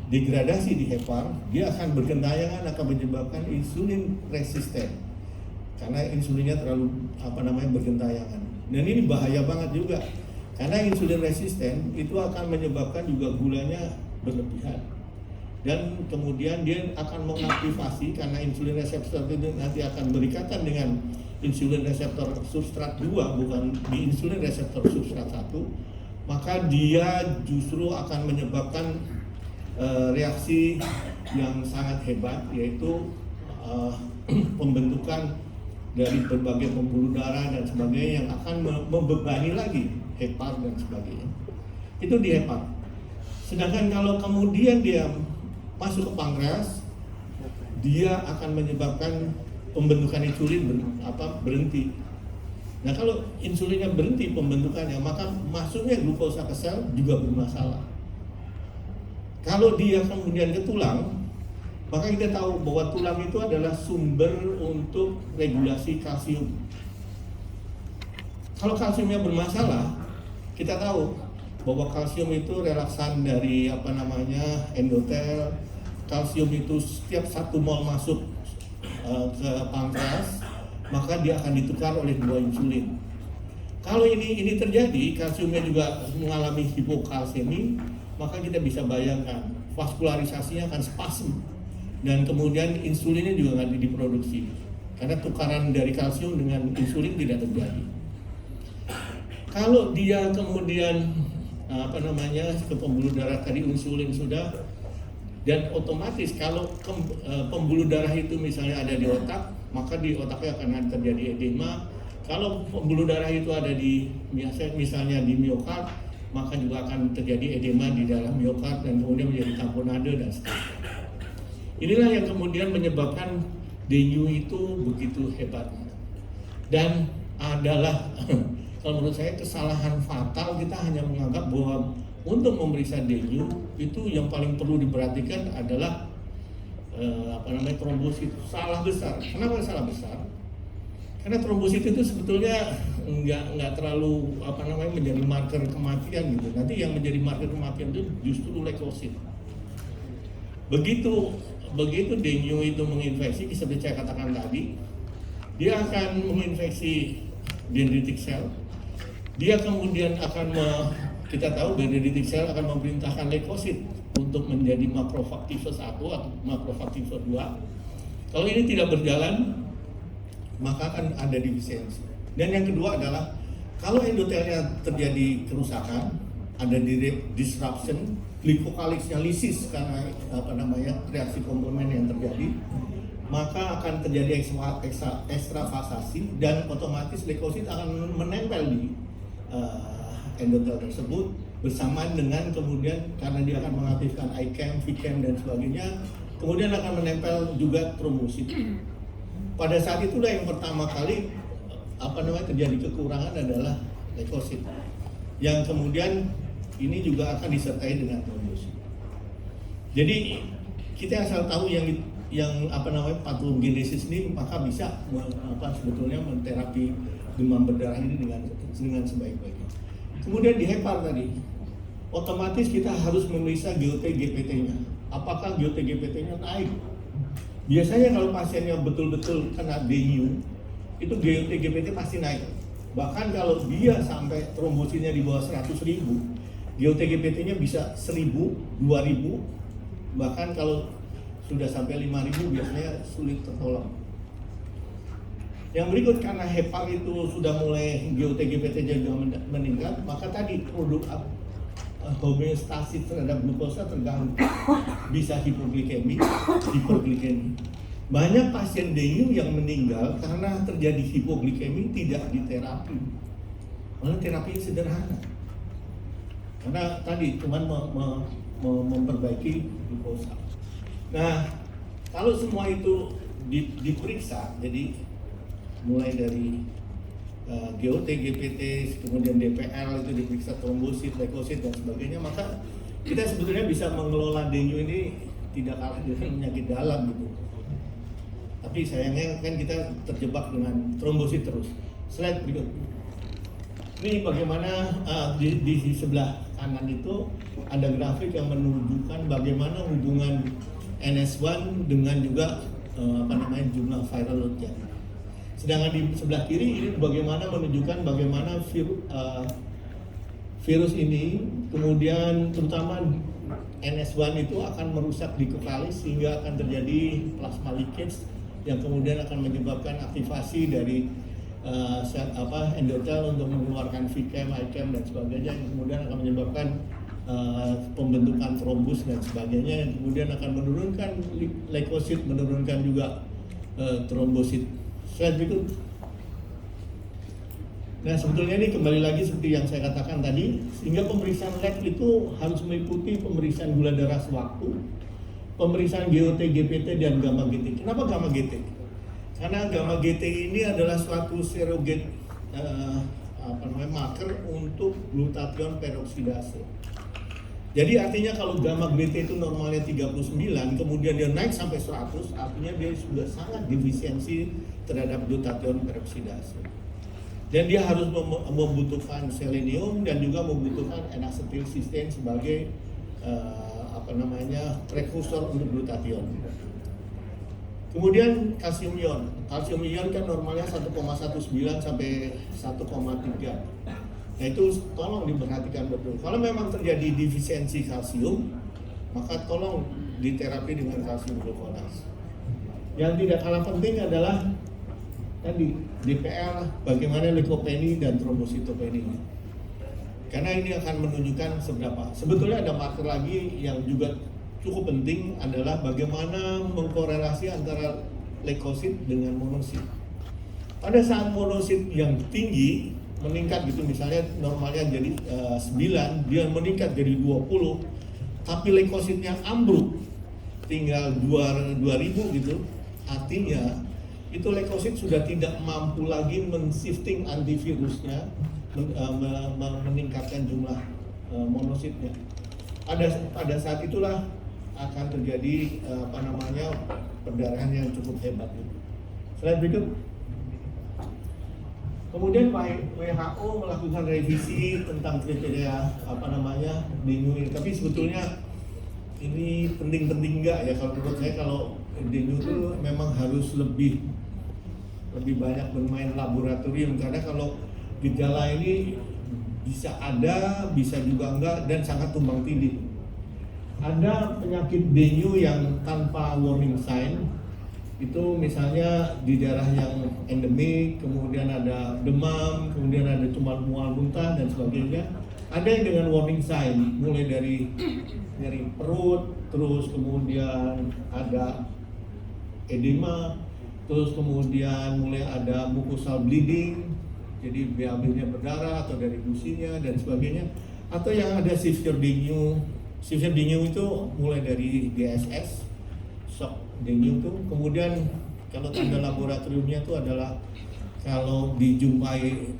degradasi di hepar, dia akan bergentayangan, akan menyebabkan insulin resisten karena insulinnya terlalu bergentayangan. Dan ini bahaya banget juga karena insulin resisten itu akan menyebabkan juga gulanya berlebihan. Dan kemudian dia akan mengaktifasi karena insulin reseptor itu nanti akan berikatan dengan insulin reseptor substrat 2 bukan di insulin reseptor substrat 1, maka dia justru akan menyebabkan reaksi yang sangat hebat, yaitu pembentukan dari berbagai pembuluh darah dan sebagainya yang akan membebani lagi hepar dan sebagainya. Itu di hepar. Sedangkan kalau kemudian dia masuk ke pankreas, dia akan menyebabkan pembentukan insulin berhenti. Nah, kalau insulinnya berhenti pembentukannya, maka masuknya glukosa ke sel juga bermasalah. Kalau dia kemudian ke tulang, maka kita tahu bahwa tulang itu adalah sumber untuk regulasi kalsium. Kalau kalsiumnya bermasalah, kita tahu bahwa kalsium itu relaksan dari endotel. Kalsium itu setiap 1 mol masuk ke pankreas, maka dia akan ditukar oleh 2 insulin. Kalau ini terjadi, kalsiumnya juga mengalami hipokalsemi, maka kita bisa bayangkan vaskularisasinya akan spasm dan kemudian insulinnya juga nggak diproduksi karena tukaran dari kalsium dengan insulin tidak terjadi. Kalau dia kemudian ke pembuluh darah tadi insulin sudah, dan otomatis kalau pembuluh darah itu misalnya ada di otak, maka di otaknya akan terjadi edema. Kalau pembuluh darah itu ada di misalnya di miokard, maka juga akan terjadi edema di dalam miokard dan kemudian menjadi tamponade dan seterusnya. Inilah yang kemudian menyebabkan dengue itu begitu hebatnya. Dan adalah kalau menurut saya kesalahan fatal kita hanya menganggap bahwa untuk memeriksa dengue itu yang paling perlu diperhatikan adalah trombosit. Salah besar. Kenapa salah besar? Karena trombosit itu sebetulnya nggak terlalu menjadi marker kematian gitu. Nanti yang menjadi marker kematian itu justru leukosit. Begitu dengue itu menginfeksi, seperti saya katakan tadi, dia akan menginfeksi dendritic cell. Dia kemudian kita tahu dendritic cell akan memerintahkan leukosit untuk menjadi makrofag-tipe 1 atau makrofag-tipe 2. Kalau ini tidak berjalan, maka akan ada defisiensi. Dan yang kedua adalah kalau endotelnya terjadi kerusakan, ada disruption, glikokaliksnya lisis karena reaksi komplement yang terjadi, maka akan terjadi ekstravasasi dan otomatis leukosit akan menempel di endotel tersebut bersamaan dengan kemudian karena dia akan mengaktifkan ICAM, VCAM dan sebagainya, kemudian akan menempel juga trombosit. Pada saat itulah yang pertama kali terjadi kekurangan adalah leukosit, yang kemudian ini juga akan disertai dengan trombosit. Jadi kita asal tahu yang patogenesis ini, maka bisa sebetulnya menterapi demam berdarah ini dengan sebaik-baiknya. Kemudian di hepar tadi, otomatis kita harus memeriksa GOT-GPT-nya. Apakah GOT-GPT-nya naik? Biasanya kalau pasiennya betul-betul kena dengue, itu GOT-GPT pasti naik. Bahkan kalau dia sampai trombositnya di bawah 100.000, GOT-GPT-nya bisa 1.000, 2.000, bahkan kalau sudah sampai 5.000 biasanya sulit tertolong. Yang berikut, karena hepar itu sudah mulai GOT-GPT juga meningkat, maka tadi produk homeostasis terhadap glukosa terganggu, bisa hipoglikemi, hiperglikemi. Banyak pasien dengue yang meninggal karena terjadi hipoglikemi tidak diterapi. Malah terapinya sederhana, karena tadi cuma memperbaiki glukosa. Nah, kalau semua itu diperiksa, jadi mulai dari GOT, GPT, kemudian DPL itu diperiksa, trombosit, leukosit dan sebagainya, maka kita sebetulnya bisa mengelola dengue ini tidak kalah dengan penyakit dalam gitu. Tapi sayangnya kan kita terjebak dengan trombosit terus. Slide berikut. Ini bagaimana di sebelah kanan itu ada grafik yang menunjukkan bagaimana hubungan NS1 dengan juga jumlah viral load-nya. Sedangkan di sebelah kiri ini bagaimana menunjukkan bagaimana virus ini kemudian terutama NS1 itu akan merusak di kekalis sehingga akan terjadi plasma leakage yang kemudian akan menyebabkan aktivasi dari endotel untuk mengeluarkan VCAM, ICAM dan sebagainya yang kemudian akan menyebabkan pembentukan trombus dan sebagainya yang kemudian akan menurunkan leukosit, menurunkan juga trombosit. Slide berikut. Nah sebetulnya ini kembali lagi seperti yang saya katakan tadi, sehingga pemeriksaan lab itu harus meliputi pemeriksaan gula darah sewaktu, pemeriksaan GOT, GPT dan gamma GT. Kenapa gamma GT? Karena gamma GT ini adalah suatu surrogate marker untuk glutathione peroksidase. Jadi artinya kalau gamma GT itu normalnya 39, kemudian dia naik sampai 100, artinya dia sudah sangat defisiensi terhadap glutathione peroksidase. Dan dia harus membutuhkan selenium dan juga membutuhkan N-acetylcysteine sebagai prekursor untuk glutathione. Kemudian kalsium ion. Kalsium ion kan normalnya 1,19 sampai 1,3. Nah itu tolong diperhatikan betul. Kalau memang terjadi defisiensi kalsium, maka tolong diterapi dengan kalsium gluconase. Yang tidak kalah penting adalah tadi DPL, bagaimana leukopenia dan trombositopenia. Karena ini akan menunjukkan seberapa. Sebetulnya ada marker lagi yang juga cukup penting adalah bagaimana mengkorelasi antara leukosit dengan monosit. Pada saat monosit yang tinggi meningkat gitu, misalnya normalnya jadi 9, dia meningkat jadi 20, tapi leukositnya ambruk tinggal 2000 gitu, artinya itu leukosit sudah tidak mampu lagi men-shifting antivirusnya, meningkatkan jumlah monositnya. Pada saat itulah akan terjadi perdarahan yang cukup hebat. Slide berikut. Kemudian WHO melakukan revisi tentang kriteria dengue ini. Tapi sebetulnya ini penting-penting enggak ya, kalau menurut saya kalau dengue itu memang harus lebih banyak bermain laboratorium, karena kalau gejala ini bisa ada, bisa juga enggak, dan sangat tumbang tindih. Ada penyakit dengue yang tanpa warning sign, itu misalnya di daerah yang endemik, kemudian ada demam, kemudian ada cuma mual muntah dan sebagainya. Ada yang dengan warning sign, mulai dari perut, terus kemudian ada edema, terus kemudian mulai ada mucosal bleeding, jadi BAB-nya berdarah atau dari gusinya dan sebagainya. Atau yang ada severe dengue. Severe dengue itu mulai dari DSS, shock dengue itu, kemudian kalau tanda laboratoriumnya itu adalah kalau dijumpai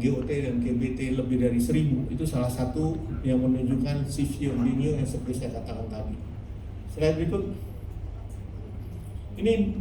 GOT dan GBT lebih dari 1000, itu salah satu yang menunjukkan severe dengue yang seperti saya katakan tadi. Slide berikut. Ini